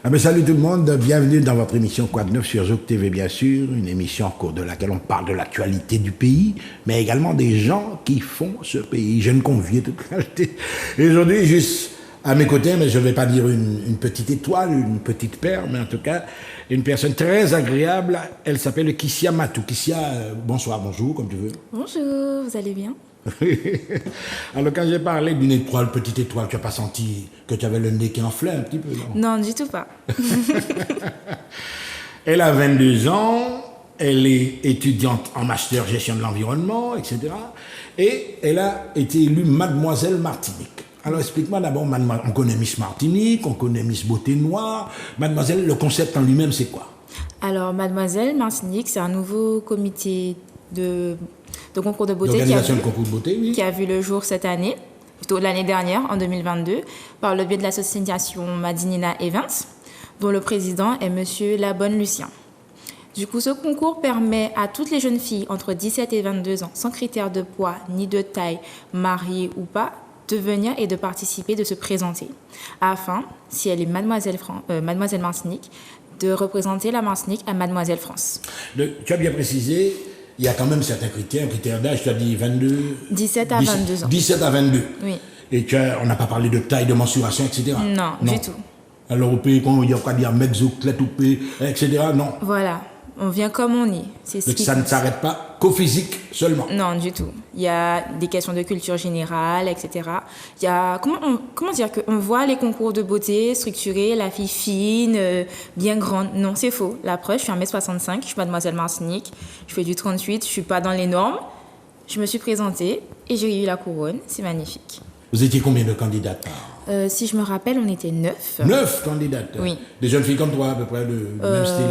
Ah ben salut tout le monde, bienvenue dans votre émission Quoi de neuf sur Zouk TV bien sûr, une émission au cours de laquelle on parle de l'actualité du pays, mais également des gens qui font ce pays. Jeunes conviés toute la qualité. Et aujourd'hui, juste à mes côtés, mais je ne vais pas dire une petite étoile, une petite perle, mais en tout cas, une personne très agréable, elle s'appelle Kissia Matou. Kissia, bonsoir, bonjour, comme tu veux. Bonjour, vous allez bien? Alors quand j'ai parlé d'une étoile, petite étoile, tu n'as pas senti que tu avais le nez qui enflait un petit peu, non? Non, du tout pas. Elle a 22 ans, elle est étudiante en master gestion de l'environnement, etc. Et elle a été élue Mademoiselle Martinique. Alors explique-moi d'abord, on connaît Miss Martinique, on connaît Miss Beauté Noire. Mademoiselle, le concept en lui-même, c'est quoi? Alors, Mademoiselle Martinique, c'est un nouveau comité de concours de beauté L'organisation de concours de beauté, oui. qui a vu le jour cette année, plutôt l'année dernière, en 2022, par le biais de l'association Madinina Events, dont le président est Monsieur Labonne Lucien. Du coup, ce concours permet à toutes les jeunes filles entre 17 et 22 ans, sans critères de poids ni de taille, mariées ou pas, de venir et de participer, de se présenter, afin, si elle est Mademoiselle Martinique, de représenter la Martinique à Mademoiselle France. Tu as bien précisé, il y a quand même certains critères, un critère d'âge, tu as dit 22... 17 à 22 ans. 17 à 22. Oui. Et on n'a pas parlé de taille, de mensuration, etc. Non, du tout. Alors au pays, quand il y a quoi dire, mexouk, letoupe, etc., non. Voilà, on vient comme on est. Donc ça ne s'arrête pas qu'au physique seulement. Non, du tout. Il y a des questions de culture générale, etc. Il y a, comment dire qu'on voit les concours de beauté structurés, la fille fine, bien grande. Non, c'est faux. La preuve, je suis 1m65, je suis Mademoiselle Martinique, je fais du 38, je suis pas dans les normes. Je me suis présentée et j'ai eu la couronne. C'est magnifique. Vous étiez combien de candidates? Si je me rappelle, on était 9. 9 candidates? Oui. Des jeunes filles comme toi, à peu près, du même style?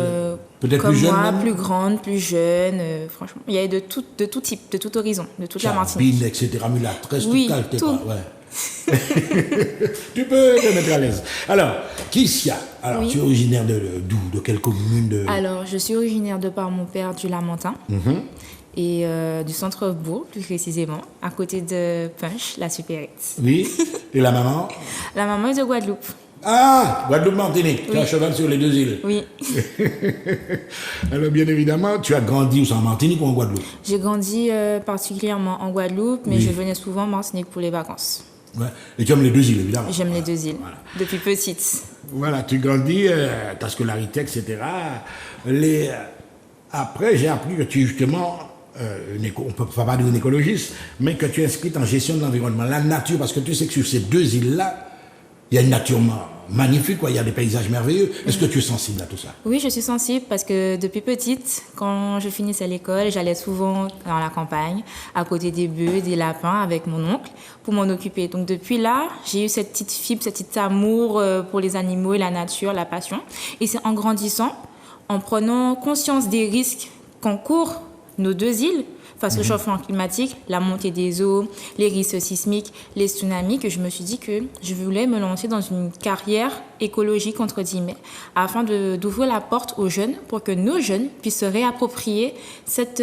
Peut-être Comme plus jeunes moi, même? plus grande, plus jeune. Franchement, il y avait de tout type, de tout horizon, de toute la Martinique. Charbine, etc., mulâtresse, Oui, tout calté, tout. quoi, ouais. Tu peux te mettre à l'aise. Alors, Kissia, Oui. tu es originaire d'où? De quelle commune Alors, je suis originaire de par mon père du Lamentin et du centre-bourg, plus précisément, à côté de Punch, la supérette. Oui. Et la maman? La maman est de Guadeloupe. Ah, Guadeloupe-Martinique. Tu Oui. as cheval sur les deux îles. Oui. Alors, bien évidemment, tu as grandi où, en Martinique ou en Guadeloupe? J'ai grandi particulièrement en Guadeloupe, mais Oui. je venais souvent en Martinique pour les vacances. Ouais. Et tu aimes les deux îles, évidemment. J'aime les deux îles, Voilà. depuis petite. Voilà, tu grandis, ta scolarité, etc. Après, j'ai appris que tu es justement, on ne peut pas dire une écologiste, mais que tu es inscrite en gestion de l'environnement, la nature, parce que tu sais que sur ces deux îles-là, il y a une nature magnifique, quoi. Il y a des paysages merveilleux. Est-ce que tu es sensible à tout ça? Oui, je suis sensible parce que depuis petite, quand je finissais l'école, j'allais souvent dans la campagne, à côté des bœufs, des lapins, avec mon oncle, pour m'en occuper. Donc depuis là, j'ai eu cette petite fibre, cette petite amour pour les animaux et la nature, la passion. Et c'est en grandissant, en prenant conscience des risques qu'encourent nos deux îles, face au changement climatique, la montée des eaux, les risques sismiques, les tsunamis, que je me suis dit que je voulais me lancer dans une carrière écologique, entre guillemets, afin d'ouvrir la porte aux jeunes pour que nos jeunes puissent se réapproprier cette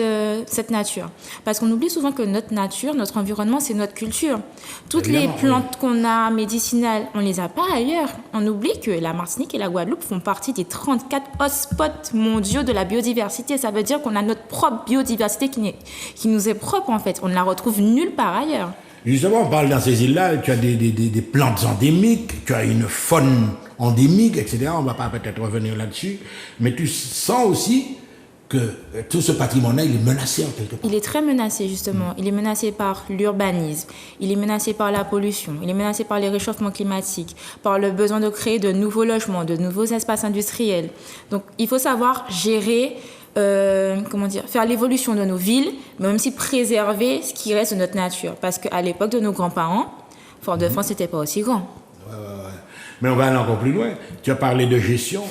nature. Parce qu'on oublie souvent que notre nature, notre environnement, c'est notre culture. Toutes Évidemment, les plantes qu'on a médicinales, on ne les a pas ailleurs. On oublie que la Martinique et la Guadeloupe font partie des 34 hotspots mondiaux de la biodiversité. Ça veut dire qu'on a notre propre biodiversité qui nous est propre, en fait. On ne la retrouve nulle part ailleurs. Justement, on parle dans ces îles-là, tu as des plantes endémiques, tu as une faune endémique, etc. On ne va pas peut-être revenir là-dessus, mais tu sens aussi que tout ce patrimoine-là, il est menacé en quelque part. Il est très menacé, justement. Il est menacé par l'urbanisme, il est menacé par la pollution, il est menacé par les réchauffements climatiques, par le besoin de créer de nouveaux logements, de nouveaux espaces industriels. Donc, il faut savoir gérer, faire l'évolution de nos villes, mais même si préserver ce qui reste de notre nature. Parce qu'à l'époque de nos grands-parents, Fort-de-France n'était pas aussi grand. Ouais. Mais on va aller encore plus loin. Tu as parlé de gestion,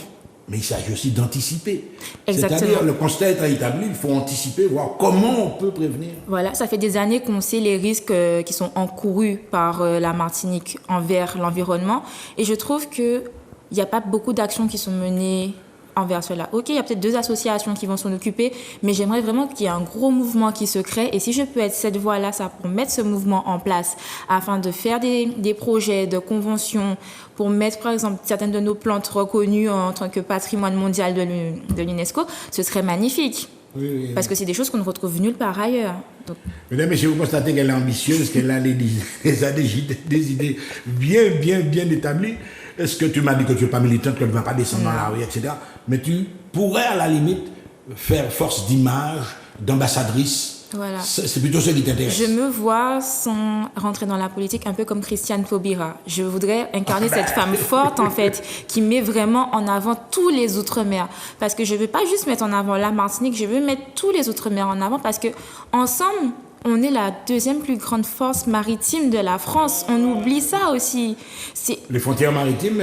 mais il s'agit aussi d'anticiper. Exactement. C'est-à-dire, le constat est établi, il faut anticiper, voir comment on peut prévenir. Voilà, ça fait des années qu'on sait les risques qui sont encourus par la Martinique envers l'environnement. Et je trouve qu'il n'y a pas beaucoup d'actions qui sont menées envers cela. Ok, il y a peut-être 2 associations qui vont s'en occuper, mais j'aimerais vraiment qu'il y ait un gros mouvement qui se crée. Et si je peux être cette voix-là, ça pour mettre ce mouvement en place, afin de faire des projets, de conventions, pour mettre par exemple certaines de nos plantes reconnues en tant que patrimoine mondial de l'UNESCO, ce serait magnifique. Oui. Parce que c'est des choses qu'on ne retrouve nulle part ailleurs. Donc... Mesdames et messieurs, vous constatez qu'elle est ambitieuse, qu'elle a des idées bien établies. Est-ce que tu m'as dit que tu n'es pas militante, que tu ne vas pas descendre dans la rue, etc. Mais tu pourrais à la limite faire force d'image, d'ambassadrice. Voilà. C'est plutôt ce qui t'intéresse. Je me vois sans rentrer dans la politique un peu comme Christiane Taubira. Je voudrais incarner cette femme forte, en fait, qui met vraiment en avant tous les Outre-mer. Parce que je ne veux pas juste mettre en avant la Martinique, je veux mettre tous les Outre-mer en avant parce que ensemble, on est la 2e plus grande force maritime de la France. On oublie ça aussi. Les frontières maritimes,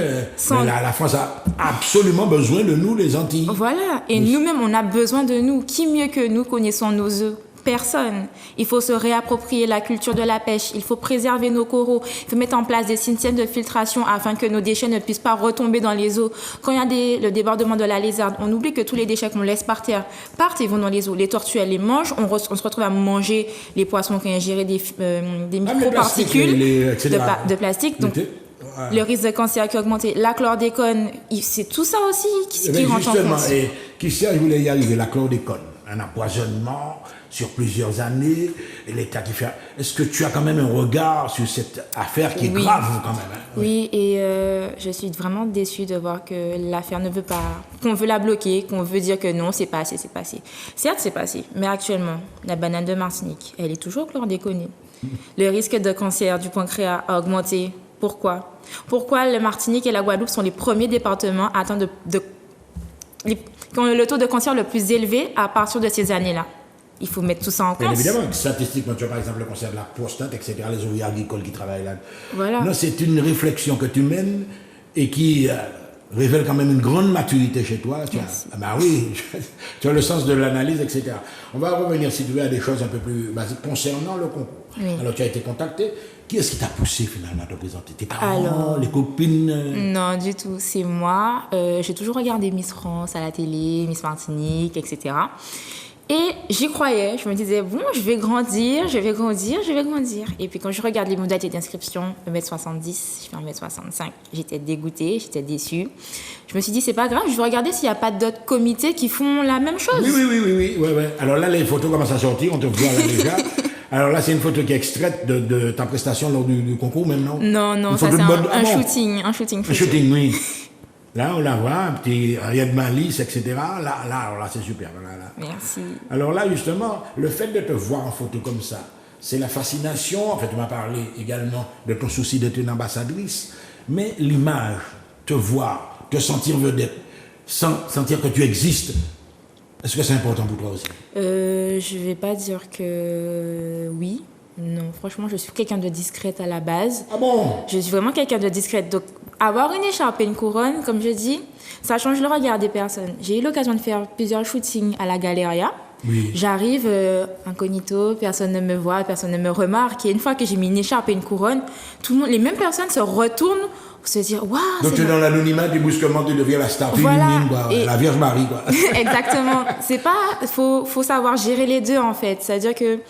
la France a absolument besoin de nous, les Antilles. Voilà. Et nous-mêmes, on a besoin de nous. Qui mieux que nous connaissons nos œufs? Personne. Il faut se réapproprier la culture de la pêche. Il faut préserver nos coraux. Il faut mettre en place des systèmes de filtration afin que nos déchets ne puissent pas retomber dans les eaux. Quand il y a le débordement de la lézarde, on oublie que tous les déchets qu'on laisse par terre partent et vont dans les eaux. Les tortues, elles les mangent. On se retrouve à manger les poissons qui ont ingéré des microparticules de plastique. Donc, le risque de cancer qui a augmenté, la chlordécone, c'est tout ça aussi qui rentre en compte. Et Christian, je voulais y arriver, la chlordécone, un empoisonnement sur plusieurs années, et l'État qui fait... Est-ce que tu as quand même un regard sur cette affaire qui est grave quand même, hein? Oui, et je suis vraiment déçue de voir que l'affaire ne veut pas... qu'on veut la bloquer, qu'on veut dire que non, c'est pas assez. Certes, c'est pas assez, mais actuellement, la banane de Martinique, elle est toujours chlordéconée. Le risque de cancer du pancréas a augmenté. Pourquoi le Martinique et la Guadeloupe sont les premiers départements à atteindre qui ont le taux de cancer le plus élevé à partir de ces années-là? Il faut mettre tout ça en compte. Bien évidemment, statistiquement, tu as par exemple le cancer de la prostate, etc., les ouvriers agricoles qui travaillent là. Voilà. Non, c'est une réflexion que tu mènes et qui révèle quand même une grande maturité chez toi. Tu as le sens de l'analyse, etc. On va revenir, si tu veux, à des choses un peu plus basiques concernant le concours. Oui. Alors, tu as été contacté. Qui est-ce qui t'a poussé finalement à te présenter? Tes parents, les copines? Non, du tout. C'est moi. J'ai toujours regardé Miss France à la télé, Miss Martinique, etc. Et j'y croyais. Je me disais, bon, je vais grandir. Et puis quand je regarde les modalités d'inscription, 1m70, je fais 1m65. J'étais dégoûtée, j'étais déçue. Je me suis dit, c'est pas grave, je vais regarder s'il n'y a pas d'autres comités qui font la même chose. Oui. Alors là, les photos commencent à sortir, on te voit là déjà. Alors là, c'est une photo qui est extraite de ta prestation lors du concours, même, non? Non, ça c'est un shooting. Un shooting, oui. Là, on la voit, un petit Ariad Malice, etc. Là, c'est super. Là. Merci. Alors là, justement, le fait de te voir en photo comme ça, c'est la fascination. En fait, tu m'as parlé également de ton souci d'être une ambassadrice, mais l'image, te voir, te sentir vedette, sentir que tu existes, est-ce que c'est important pour toi aussi? Je ne vais pas dire que oui. Non, franchement, je suis quelqu'un de discrète à la base. Ah bon? Je suis vraiment quelqu'un de discrète. Donc, avoir une écharpe et une couronne, comme je dis, ça change le regard des personnes. J'ai eu l'occasion de faire plusieurs shootings à la Galeria. Oui. J'arrive incognito, personne ne me voit, personne ne me remarque. Et une fois que j'ai mis une écharpe et une couronne, tout le monde, les mêmes personnes se retournent pour se dire waouh. Donc tu es dans l'anonymat du brusquement, tu deviens la star féminine, la Vierge Marie, quoi. Exactement. C'est pas, faut savoir gérer les deux en fait. C'est-à-dire que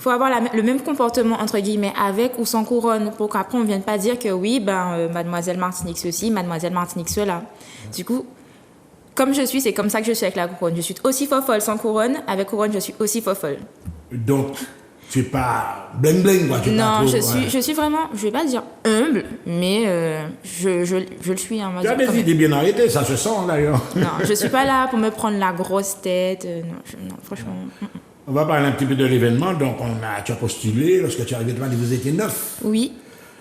faut avoir le même comportement entre guillemets avec ou sans couronne pour qu'après on vienne pas dire que oui mademoiselle Martinique ceci, mademoiselle Martinique cela. Du coup, comme je suis, c'est comme ça que je suis avec la couronne. Je suis aussi fofolle sans couronne, avec couronne je suis aussi fofolle. Donc tu es pas bling bling quoi. Non, je suis vraiment, je vais pas dire humble, mais je le suis. Hein, tu as des idées bien arrêtées, ça se sent d'ailleurs. Non, je suis pas là pour me prendre la grosse tête. Non, franchement. On va parler un petit peu de l'événement. Donc, tu as postulé. Lorsque tu es arrivé devant, vous étiez 9. Oui.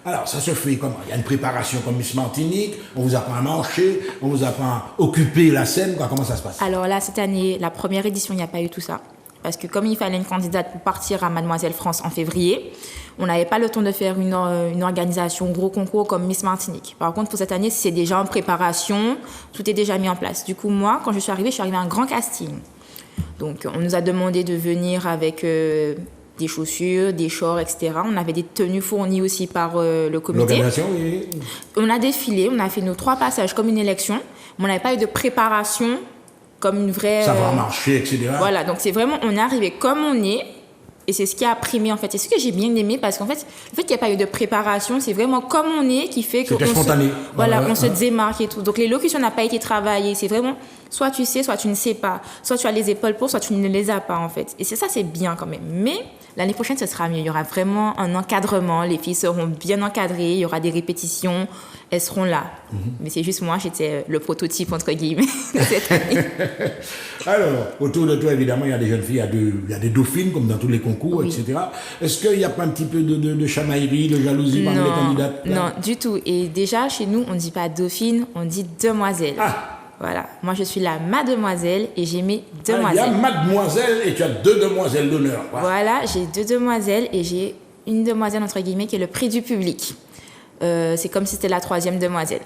Alors, ça se fait comment? Il y a une préparation comme Miss Martinique. On vous apprend à marcher. On vous apprend à occuper la scène. Comment ça se passe? Alors là, cette année, la première édition, il n'y a pas eu tout ça. Parce que comme il fallait une candidate pour partir à Mademoiselle France en février, on n'avait pas le temps de faire une organisation, gros concours comme Miss Martinique. Par contre, pour cette année, c'est déjà en préparation. Tout est déjà mis en place. Du coup, moi, quand je suis arrivée à un grand casting. Donc, on nous a demandé de venir avec des chaussures, des shorts, etc. On avait des tenues fournies aussi par le comité. L'organisation, oui. On a défilé, on a fait nos 3 passages comme une élection, mais on n'avait pas eu de préparation comme une vraie... Ça va marcher, etc. Voilà, donc c'est vraiment, on est arrivé comme on est, et c'est ce qui a primé en fait. Et ce que j'ai bien aimé, parce qu'en fait, le fait qu'il n'y a pas eu de préparation, c'est vraiment comme on est qui fait que... C'était spontané. Voilà, on se démarque et tout. Donc l'élocution n'a pas été travaillée, c'est vraiment... Soit tu sais, soit tu ne sais pas. Soit tu as les épaules pour, soit tu ne les as pas, en fait. Et c'est bien quand même. Mais l'année prochaine, ce sera mieux. Il y aura vraiment un encadrement. Les filles seront bien encadrées. Il y aura des répétitions. Elles seront là. Mais c'est juste moi, j'étais le prototype, entre guillemets, de cette année. Alors, autour de toi, évidemment, il y a des jeunes filles, il y a des dauphines, comme dans tous les concours, Oui. etc. Est-ce qu'il n'y a pas un petit peu de chamaillerie, de jalousie parmi les candidates là? Non, du tout. Et déjà, chez nous, on ne dit pas dauphine, on dit demoiselle. Ah. Voilà. Moi, je suis la mademoiselle et j'ai mes Il y demoiselles. a mademoiselle et tu as 2 demoiselles d'honneur. Quoi. Voilà, j'ai 2 demoiselles et j'ai une demoiselle, entre guillemets, qui est le prix du public. C'est comme si c'était la 3e demoiselle.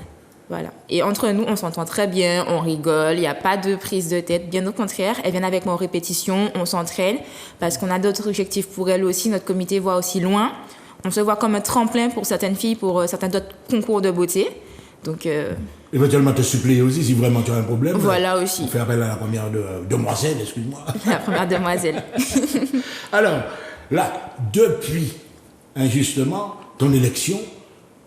Voilà. Et entre nous, on s'entend très bien, on rigole, il n'y a pas de prise de tête. Bien au contraire, elles viennent avec moi aux répétitions, on s'entraîne parce qu'on a d'autres objectifs pour elles aussi. Notre comité voit aussi loin. On se voit comme un tremplin pour certaines filles, pour certains d'autres concours de beauté. Donc... Éventuellement te suppléer aussi si vraiment tu as un problème. Voilà aussi. On fait appel à la première demoiselle, excuse-moi. La première demoiselle. Alors, là, depuis, injustement, ton élection,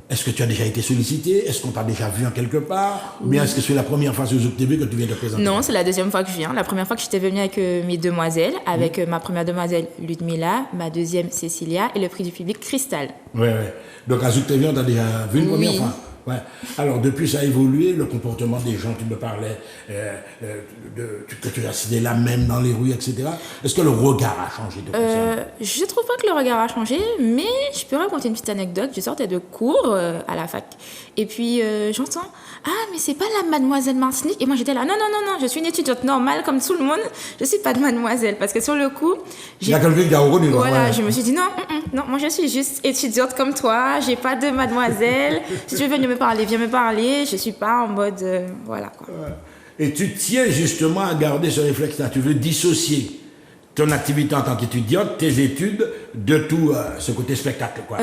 est-ce que tu as déjà été sollicité? Est-ce qu'on t'a déjà vu en quelque part? Ou bien est-ce que c'est la première fois sur Zouk TV que tu viens te présenter? Non, c'est la 2e fois que je viens. La première fois que j'étais venue avec mes demoiselles, avec ma première demoiselle Ludmila, ma 2e Cécilia et le prix du public Cristal. Ouais. Donc à Zouk TV, on t'a déjà vu une première fois? Ouais. Alors, depuis, ça a évolué, le comportement des gens, tu me parlais, que tu as cité là même dans les rues, etc. Est-ce que le regard a changé de concernant? Je trouve pas que le regard a changé, mais je peux raconter une petite anecdote. Je sortais de cours à la fac, et puis j'entends « Ah, mais c'est pas la mademoiselle Martinique ?» Et moi, j'étais là « Non, je suis une étudiante normale comme tout le monde. Je suis pas de mademoiselle. » Parce que sur le coup... Il y a quelqu'un qui a reconnu. Voilà, ouais. je me suis dit « Non, moi, je suis juste étudiante comme toi. J'ai pas de mademoiselle. Si tu veux venir me parler, viens me parler. Je suis pas en mode... voilà, quoi. Et tu tiens justement à garder ce réflexe-là. Tu veux dissocier ton activité en tant qu'étudiante, tes études, de tout ce côté spectacle, quoi.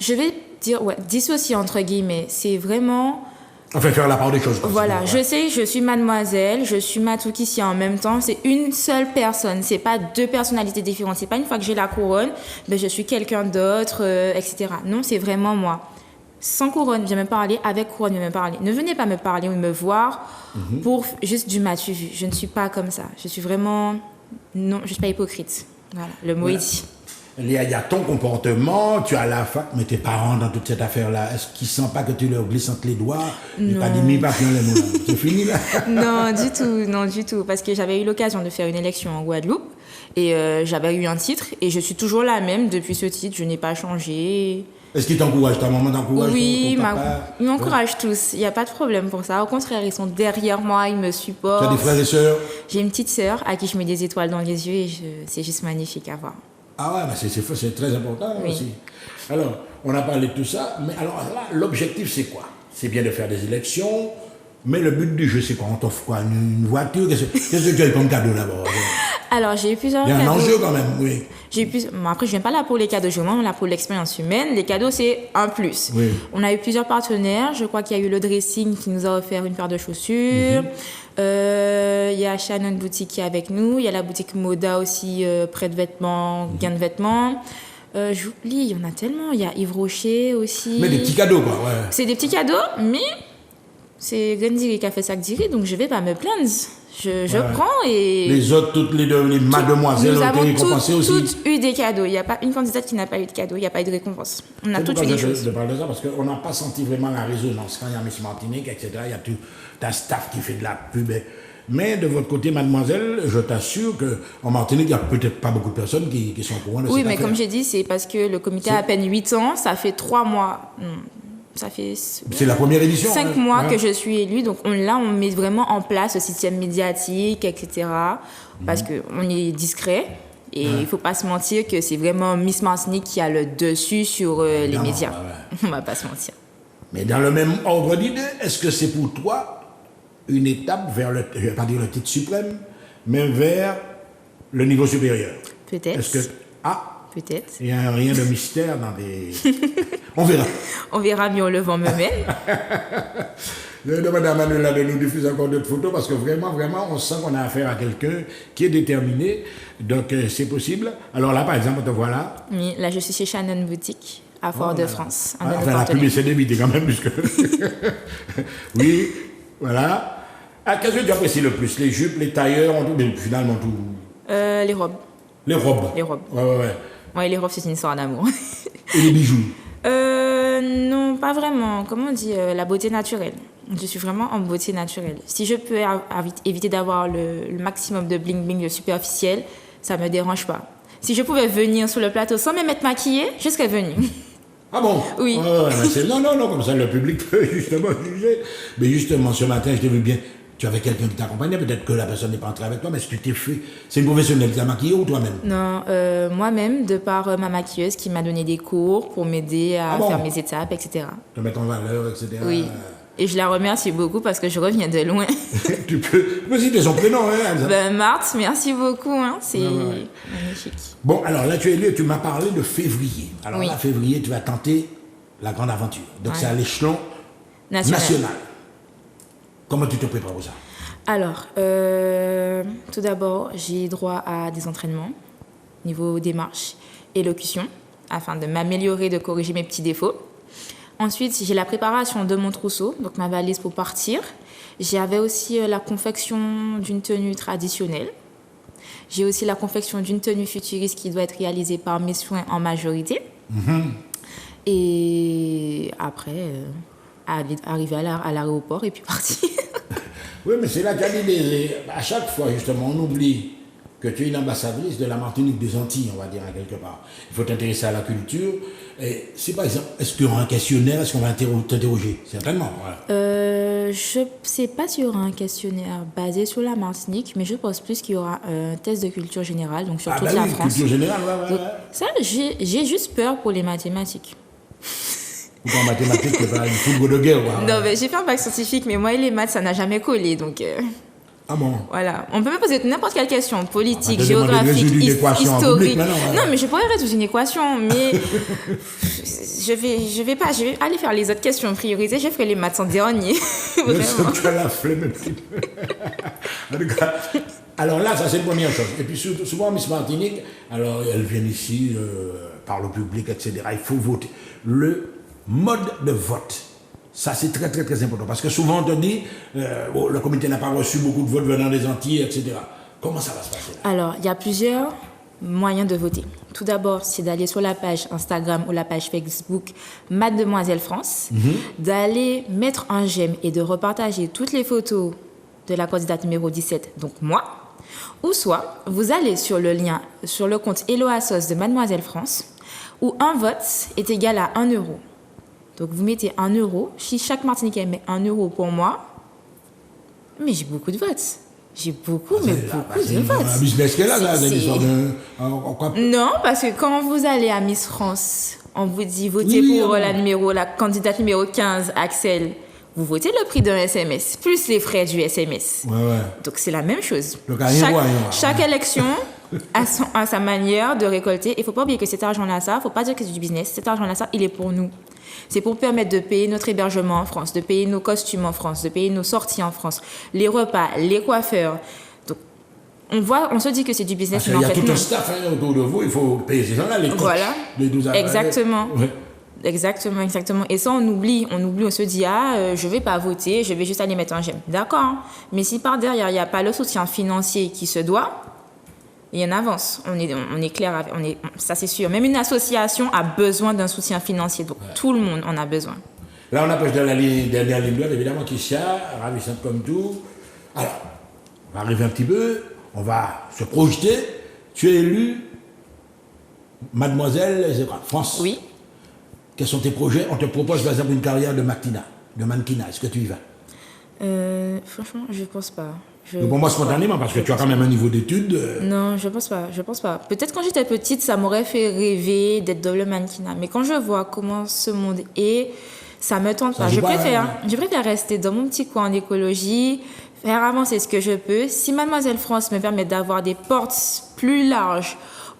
Je vais dire, dissocier entre guillemets. C'est vraiment... Enfin, faire la part des choses. Quoi, voilà, je sais que je suis mademoiselle, je suis Matoukissi en même temps. C'est une seule personne, c'est pas 2 personnalités différentes. C'est pas une fois que j'ai la couronne, je suis quelqu'un d'autre, etc. Non, c'est vraiment moi. Sans couronne, viens me parler. Avec couronne, viens me parler. Ne venez pas me parler ou me voir pour juste du m'as-tu vu. Je ne suis pas comme ça. Je suis vraiment... Non, je ne suis pas hypocrite. Voilà, le mot est dit. Il y a ton comportement, tu as la fac, mais tes parents dans toute cette affaire-là, est-ce qu'ils ne sentent pas que tu leur glisses entre les doigts? Non. Pas dit, mais pas bien les mots. C'est fini là? Non, du tout. Parce que j'avais eu l'occasion de faire une élection en Guadeloupe et j'avais eu un titre et je suis toujours la même depuis ce titre. Je n'ai pas changé. Est-ce qu'ils t'encouragent? Ta maman t'encourage? Oui, ton papa? ils m'encouragent tous. Il n'y a pas de problème pour ça. Au contraire, ils sont derrière moi, ils me supportent. Tu as des frères et sœurs? J'ai une petite sœur à qui je mets des étoiles dans les yeux et c'est juste magnifique à voir. Ah ouais, c'est très important Oui. aussi. Alors, on a parlé de tout ça, mais alors là, l'objectif c'est quoi? C'est bien de faire des élections, mais le but du jeu c'est quoi? On t'offre quoi? Une voiture? Qu'est-ce que tu as comme cadeau là-bas? Alors, j'ai eu plusieurs Il y a cadeaux. un enjeu quand même, oui. Bon, après, je viens pas là pour les cadeaux, je viens là pour l'expérience humaine. Les cadeaux, c'est un plus. Oui. On a eu plusieurs partenaires. Je crois qu'il y a eu le dressing qui nous a offert une paire de chaussures. Il y a Shannon Boutique qui est avec nous. Il y a la boutique Moda aussi, prêt de vêtements, gain de vêtements. J'oublie, il y en a tellement. Il y a Yves Rocher aussi. Mais des petits cadeaux, quoi, ouais. C'est des petits cadeaux, mais c'est Gandiri qui a fait ça que Diri, donc je vais pas me plaindre. Je prends et... Les autres, toutes les mademoiselles nous ont avons été récompensées aussi. toutes eu des cadeaux. Il n'y a pas une candidate qui n'a pas eu de cadeau. Il n'y a pas eu de récompense. On a toutes eu des choses. Je parle de ça parce qu'on n'a pas senti vraiment la résonance. Quand il y a Miss Martinique, etc., il y a tout un staff qui fait de la pub. Mais de votre côté, mademoiselle, je t'assure qu'en Martinique, il n'y a peut-être pas beaucoup de personnes qui sont au courant de Oui, cette mais affaire. comme j'ai dit, c'est parce que le comité a à peine 8 ans. Ça fait 3 mois. Ça fait C'est la première édition. 5 hein. mois Ouais. que je suis élue. Donc là, on met vraiment en place le système médiatique, etc. Parce qu'on est discret. Et il ne faut pas se mentir que c'est vraiment Miss Martinique qui a le dessus sur les Non, médias. ouais. On ne va pas se mentir. Mais dans le même ordre d'idée, est-ce que c'est pour toi une étape vers je ne vais pas dire le titre suprême, mais vers le niveau supérieur? Peut-être. Est-ce que... Ah, peut-être. Il n'y a rien de mystère dans des... On verra. On verra bien où le vent me mène. Je vais demander à Manuela de nous diffuser encore d'autres photos parce que vraiment, on sent qu'on a affaire à quelqu'un qui est déterminé. Donc, c'est possible. Alors là, par exemple, te voilà. Oui, là, je suis chez Shannon Boutique à Fort-de-France. La pub s'est débitée quand même, puisque... Oui, voilà. Ah, qu'est-ce que tu apprécies le plus? Les jupes, les tailleurs, mais finalement tout... Les robes. Les robes? Les robes. Ouais. Ouais, les robes, c'est une histoire d'amour. Et les bijoux? Non, pas vraiment. Comment on dit la beauté naturelle. Je suis vraiment en beauté naturelle. Si je peux éviter d'avoir le maximum de bling-bling, de superficiel, ça ne me dérange pas. Si je pouvais venir sur le plateau sans même être maquillée, je serais venue. Ah bon? Oui. Non, comme ça le public peut justement juger. Mais justement, ce matin, je t'ai vu bien, tu avais quelqu'un qui t'accompagnait, peut-être que la personne n'est pas entrée avec toi, mais est-ce que tu t'es fait... C'est une professionnelle qui t'a maquillée ou toi-même? Non, moi-même, de par ma maquilleuse qui m'a donné des cours pour m'aider à faire mes étapes, etc. Te mettre en valeur, etc. Oui. Et je la remercie beaucoup parce que je reviens de loin. Tu peux citer son prénom, hein? Marthe, merci beaucoup, hein, c'est magnifique. Bon, alors là, tu m'as parlé de février. Alors oui. là, février, tu vas tenter la grande aventure. Donc c'est à l'échelon national. Comment tu te prépares pour ça? Alors, tout d'abord, j'ai droit à des entraînements niveau démarche, élocution, afin de m'améliorer, de corriger mes petits défauts. Ensuite, j'ai la préparation de mon trousseau, donc ma valise pour partir. J'avais aussi la confection d'une tenue traditionnelle. J'ai aussi la confection d'une tenue futuriste qui doit être réalisée par mes soins en majorité. Et après, arriver à l'aéroport et puis partir. Oui, mais c'est là qu'il y a l'idée. À chaque fois, justement, on oublie que tu es une ambassadrice de la Martinique des Antilles, on va dire, quelque part. Il faut t'intéresser à la culture. Et c'est par exemple, est-ce qu'il y aura un questionnaire? Est-ce qu'on va t'interroger? Certainement. Voilà. Je ne sais pas s'il y aura un questionnaire basé sur la Martinique, mais je pense plus qu'il y aura un test de culture générale, donc sur toute la France. Culture générale, Donc, ça, j'ai juste peur pour les mathématiques. Ou en mathématiques, c'est pas une foudre de guerre. Non, mais j'ai fait un bac scientifique, mais moi et les maths, ça n'a jamais collé, donc... Ah bon? Voilà. On peut me poser n'importe quelle question, politique, géographique, historique. Non, mais je pourrais résoudre une équation, mais je vais aller faire les autres questions priorisées, je ferai les maths en dernier. Vraiment. Tu as la flemme un petit peu. En tout cas, alors là, ça c'est une première chose. Et puis souvent, Miss Martinique, alors elles viennent ici, parlent au public, etc. Il faut voter. Le mode de vote. Ça, c'est très, très, très important. Parce que souvent, on te dit, le comité n'a pas reçu beaucoup de votes venant des Antilles, etc. Comment ça va se passer là? Alors, il y a plusieurs moyens de voter. Tout d'abord, c'est d'aller sur la page Instagram ou la page Facebook Mademoiselle France, d'aller mettre un j'aime et de repartager toutes les photos de la candidate numéro 17, donc moi. Ou soit, vous allez sur le lien, sur le compte Hello Assos de Mademoiselle France, où un vote est égal à 1 euro. Donc, vous mettez 1 euro. Si chaque Martiniquais met 1 euro pour moi, mais j'ai beaucoup de votes. J'ai beaucoup de votes. C'est un business qu'elle a, là, Non, parce que quand vous allez à Miss France, on vous dit votez pour la candidate numéro 15, Axel. Vous votez le prix d'un SMS, plus les frais du SMS. Ouais. Donc, c'est la même chose. Donc, chaque élection a sa manière de récolter. Il ne faut pas oublier que cet argent-là, il ne faut pas dire que c'est du business. Cet argent-là, il est pour nous. C'est pour permettre de payer notre hébergement en France, de payer nos costumes en France, de payer nos sorties en France, les repas, les coiffeurs. Donc, on se dit que c'est du business, mais en fait, non. Il y a tout un staff autour de vous, il faut payer ces gens-là, les coachs. Voilà, les 12 exactement. Ouais. Exactement. Et ça, on oublie, on se dit, je vais pas voter, je vais juste aller mettre un j'aime. D'accord. Mais si par derrière, il n'y a pas le soutien financier qui se doit, il y en avance. On est clair, ça c'est sûr. Même une association a besoin d'un soutien financier. Donc, tout le monde en a besoin. Là, on approche de la dernière ligne droite, évidemment, Kisha, ravissante comme tout. Alors, on va arriver un petit peu, on va se projeter. Tu es élue Mademoiselle France. Oui. Quels sont tes projets? On te propose, par exemple, une carrière de mannequinat. Est-ce que tu y vas? Franchement, je ne pense pas. Pour moi, spontanément, parce que tu as quand même un niveau d'études. Non, je pense pas. Peut-être quand j'étais petite, ça m'aurait fait rêver d'être dans le mannequinat. Mais quand je vois comment ce monde est, ça me tente pas. Je préfère rester dans mon petit coin d'écologie, faire avancer ce que je peux. Si Mademoiselle France me permet d'avoir des portes plus larges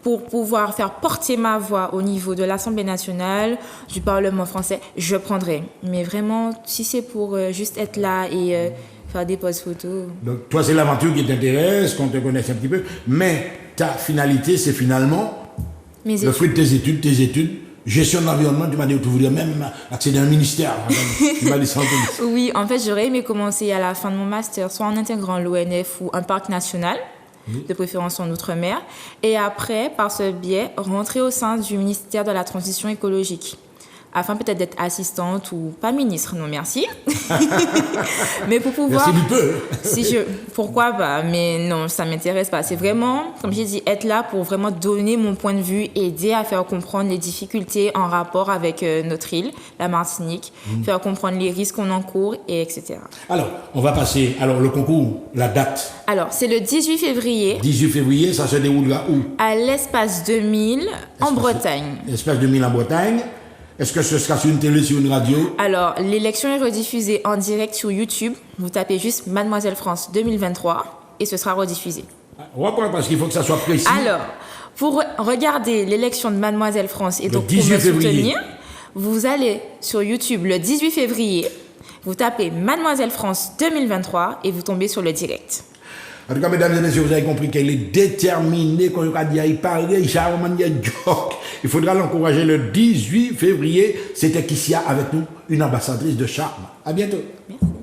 pour pouvoir faire porter ma voix au niveau de l'Assemblée nationale, du Parlement français, je prendrai. Mais vraiment, si c'est pour juste être là et faire des poses photos. Donc, toi, c'est l'aventure qui t'intéresse, qu'on te connaisse un petit peu, mais ta finalité, c'est finalement le fruit de tes études, gestion de l'environnement. Tu m'as dit que tu voulais même accéder à un ministère. Tu m'as dit ça. Oui, en fait, j'aurais aimé commencer à la fin de mon master, soit en intégrant l'ONF ou un parc national, de préférence en Outre-mer, et après, par ce biais, rentrer au sein du ministère de la Transition écologique, afin peut-être d'être assistante ou pas ministre, non merci. Mais pour pouvoir... Merci du peu. Pourquoi pas, mais non, ça m'intéresse pas. C'est vraiment, comme j'ai dit, être là pour vraiment donner mon point de vue, aider à faire comprendre les difficultés en rapport avec notre île, la Martinique, faire comprendre les risques qu'on encourt, et etc. Alors, on va passer, le concours, la date. Alors, c'est le 18 février. 18 février, ça se déroulera où? À l'Espace 2000, en Bretagne. L'Espace 2000 en Bretagne. Est-ce que ce sera sur une télé, sur une radio? Alors, l'élection est rediffusée en direct sur YouTube. Vous tapez juste Mademoiselle France 2023 et ce sera rediffusé. Parce qu'il faut que ça soit précis. Alors, pour regarder l'élection de Mademoiselle France et donc pour me soutenir, vous allez sur YouTube le 18 février, vous tapez Mademoiselle France 2023 et vous tombez sur le direct. En tout cas, mesdames et messieurs, vous avez compris qu'elle est déterminée, qu'on a dit, il paraît, il faudra l'encourager le 18 février. C'était Kissia avec nous, une ambassadrice de charme. À bientôt. Merci.